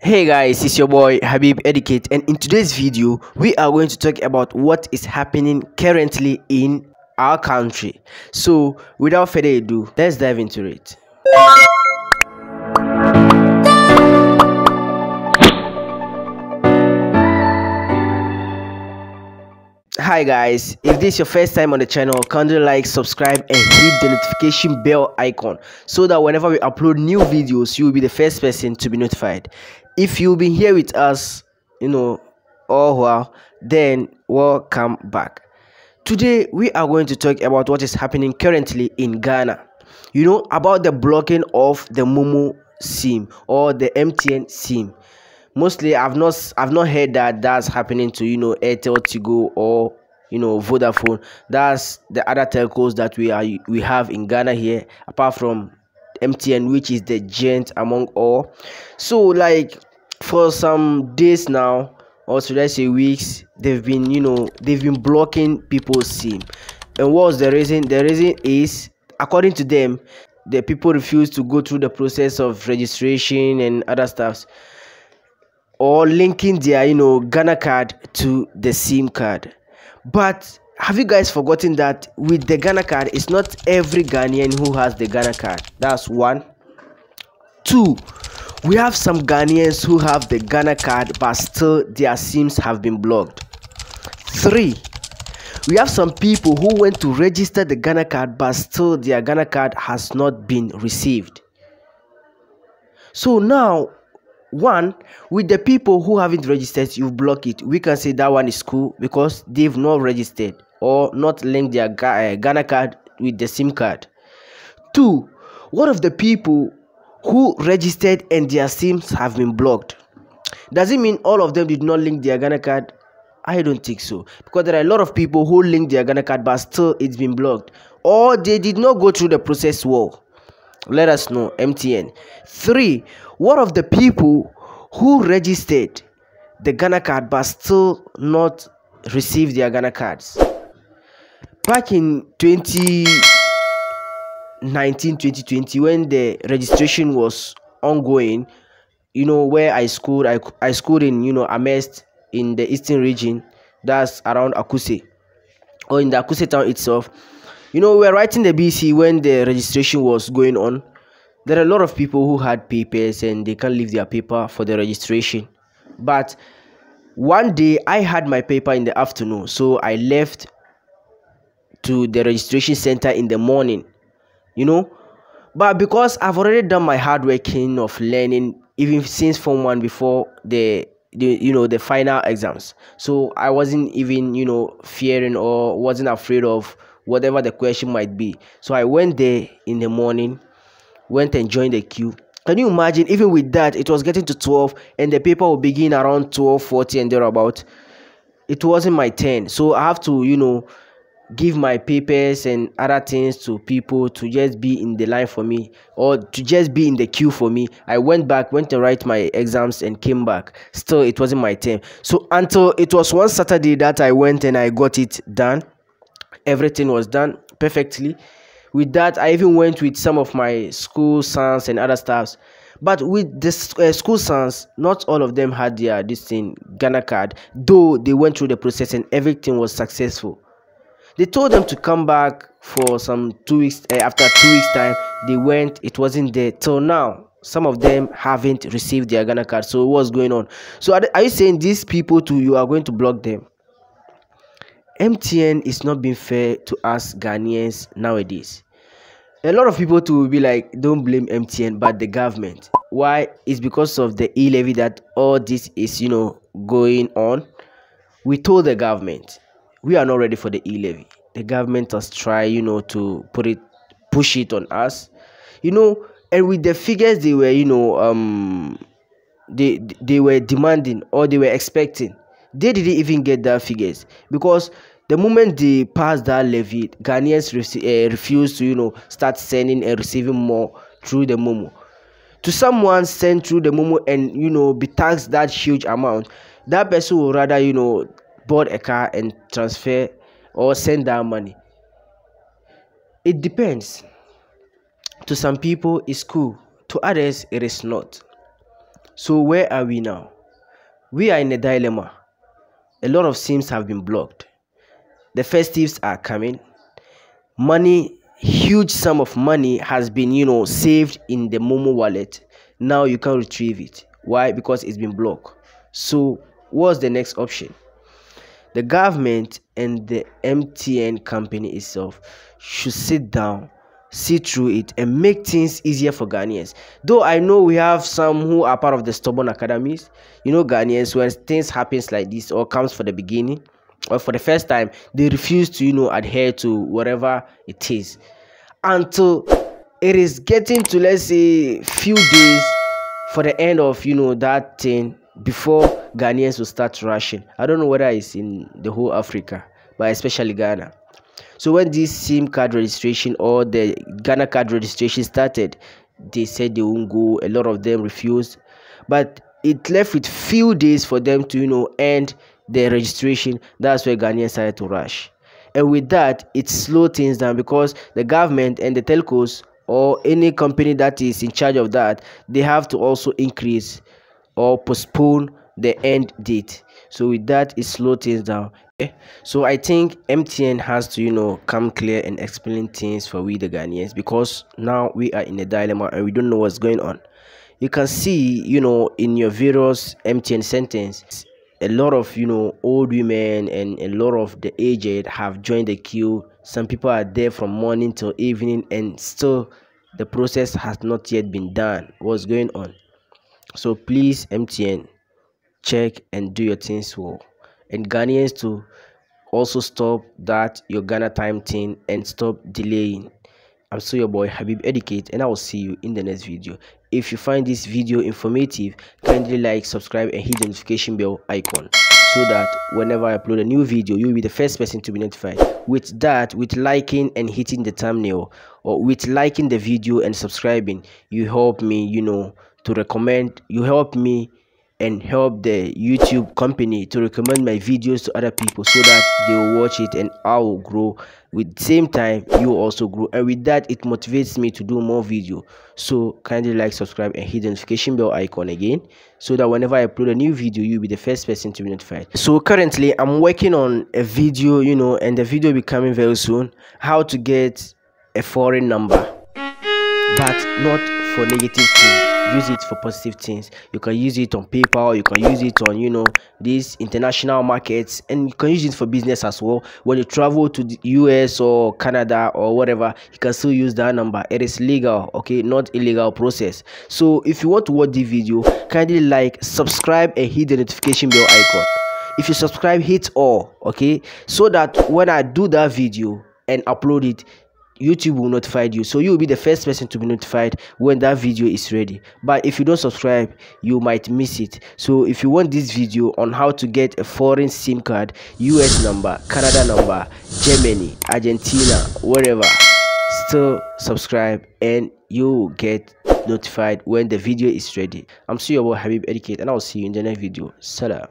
Hey guys, it's your boy Habib Educate, and in today's video we are going to talk about what is happening currently in our country. So without further ado, let's dive into it. Hi guys, if this is your first time on the channel, kindly like, subscribe and hit the notification bell icon so that whenever we upload new videos you will be the first person to be notified. If you've been here with us all while, then welcome back. Today we are going to talk about what is happening currently in Ghana, about the blocking of the Momo sim or the MTN sim. Mostly I've not heard that that's happening to Airtel, Tigo, or Vodafone. That's the other telcos that we have in Ghana here, apart from MTN, which is the giant among all. So like for some days now, or should I say weeks, they've been blocking people's sim. And what's the reason? The reason is, according to them, the people refuse to go through the process of registration and other stuffs, or linking their Ghana card to the SIM card. But have you guys forgotten that with the Ghana card, it's not every Ghanaian who has the Ghana card? That's one. Two, we have some Ghanaians who have the Ghana card but still their SIMs have been blocked. Three, we have some people who went to register the Ghana card but still their Ghana card has not been received. So now, one, with the people who haven't registered, you block it. We can say that one is cool because they've not registered or not linked their Ghana card with the SIM card. Two, what of the people who registered and their SIMs have been blocked? Does it mean all of them did not link their Ghana card? I don't think so, because there are a lot of people who linked their Ghana card but still it's been blocked, or they did not go through the process well. Let us know, MTN. Three, what of the people who registered the Ghana card but still not received their Ghana cards? Back in 2019-2020, when the registration was ongoing, where I schooled in Amest in the eastern region, that's around Akuse, or in the Akuse town itself. We were writing the BC when the registration was going on. There are a lot of people who had papers and they can't leave their paper for the registration. But one day I had my paper in the afternoon, so I left to the registration center in the morning, But because I've already done my hard working of learning, even since Form 1 before the final exams, so I wasn't even fearing or wasn't afraid of whatever the question might be. So I went there in the morning, went and joined the queue. Can you imagine? Even with that, it was getting to 12 and the paper will begin around 12:40 and thereabout. It wasn't my turn, so I have to give my papers and other things to people to just be in the line for me, or to just be in the queue for me. I went to write my exams and came back. Still, it wasn't my turn. So until it was one Saturday that I went and I got it done. Everything was done perfectly. With that, I even went with some of my school sons and other staffs. But with the school sons, not all of them had their Ghana card, though they went through the process and everything was successful. They told them to come back for some 2 weeks. After 2 weeks time, they went. It wasn't there till now. Some of them haven't received their Ghana card. So what's going on? So are you saying these people too, you are going to block them? MTN is not being fair to us Ghanaians nowadays. A lot of people too will be like, don't blame MTN but the government. Why? It's because of the e-levy that all this is going on. We told the government we are not ready for the e-levy. The government has tried to push it on us, and with the figures they were they were demanding or they were expecting, they didn't even get that figures, because the moment they passed that levy, Ghanaians refused to start sending and receiving more through the Momo. To someone sent through the Momo and be taxed that huge amount, that person will rather board a car and transfer or send that money. It depends. To some people it's cool, to others it is not. So where are we now? We are in a dilemma. A lot of SIMs have been blocked. The festives are coming. Money, huge sum of money has been, saved in the Momo wallet. Now you can't retrieve it. Why? Because it's been blocked. So what's the next option? The government and the MTN company itself should sit down, see through it, and make things easier for Ghanaians. Though I know we have some who are part of the stubborn academies. Ghanaians, when things happens like this or comes for the beginning or for the first time, they refuse to adhere to whatever it is until it is getting to, let's say, few days for the end of that thing before Ghanaians will start rushing. I don't know whether it's in the whole Africa, but especially Ghana. So when this SIM card registration or the Ghana card registration started, they said they won't go. A lot of them refused, but it left with few days for them to end the registration. That's where Ghanaians started to rush, and with that, it slowed things down because the government and the telcos or any company that is in charge of that, they have to also increase or postpone the end date. So with that, it slowed things down. So I think MTN has to come clear and explain things for we the Ghanaians, because now we are in a dilemma and we don't know what's going on. You can see in your various MTN sentence, a lot of old women and a lot of the aged have joined the queue. Some people are there from morning till evening and still the process has not yet been done. What's going on? So please, MTN, check and do your things well, and Ghanaians to also stop that your Ghana time thing and stop delaying. I'm still your boy Habib Educate, and I will see you in the next video. If you find this video informative, kindly like, subscribe, and hit the notification bell icon so that whenever I upload a new video, you'll be the first person to be notified. With that, with liking and hitting the thumbnail, or with liking the video and subscribing, you help me to recommend, you help me and help the YouTube company to recommend my videos to other people so that they will watch it and I will grow. With the same time, you also grow, and with that, it motivates me to do more video. So kindly like, subscribe, and hit the notification bell icon again so that whenever I upload a new video, you'll be the first person to be notified. So currently I'm working on a video, and the video will be coming very soon, how to get a foreign number, but not for negative things. Use it for positive things. You can use it on PayPal, you can use it on these international markets, and you can use it for business as well. When you travel to the US or Canada or whatever, you can still use that number. It is legal, okay, not illegal process. So if you want to watch the video, kindly like, subscribe, and hit the notification bell icon. If you subscribe, hit all, okay, so that when I do that video and upload it, YouTube will notify you, so you will be the first person to be notified when that video is ready. But if you don't subscribe, you might miss it. So if you want this video on how to get a foreign SIM card, US number, Canada number, Germany, Argentina, wherever, still subscribe and you will get notified when the video is ready. I'm still your boy Habib Educate, and I'll see you in the next video. Salam.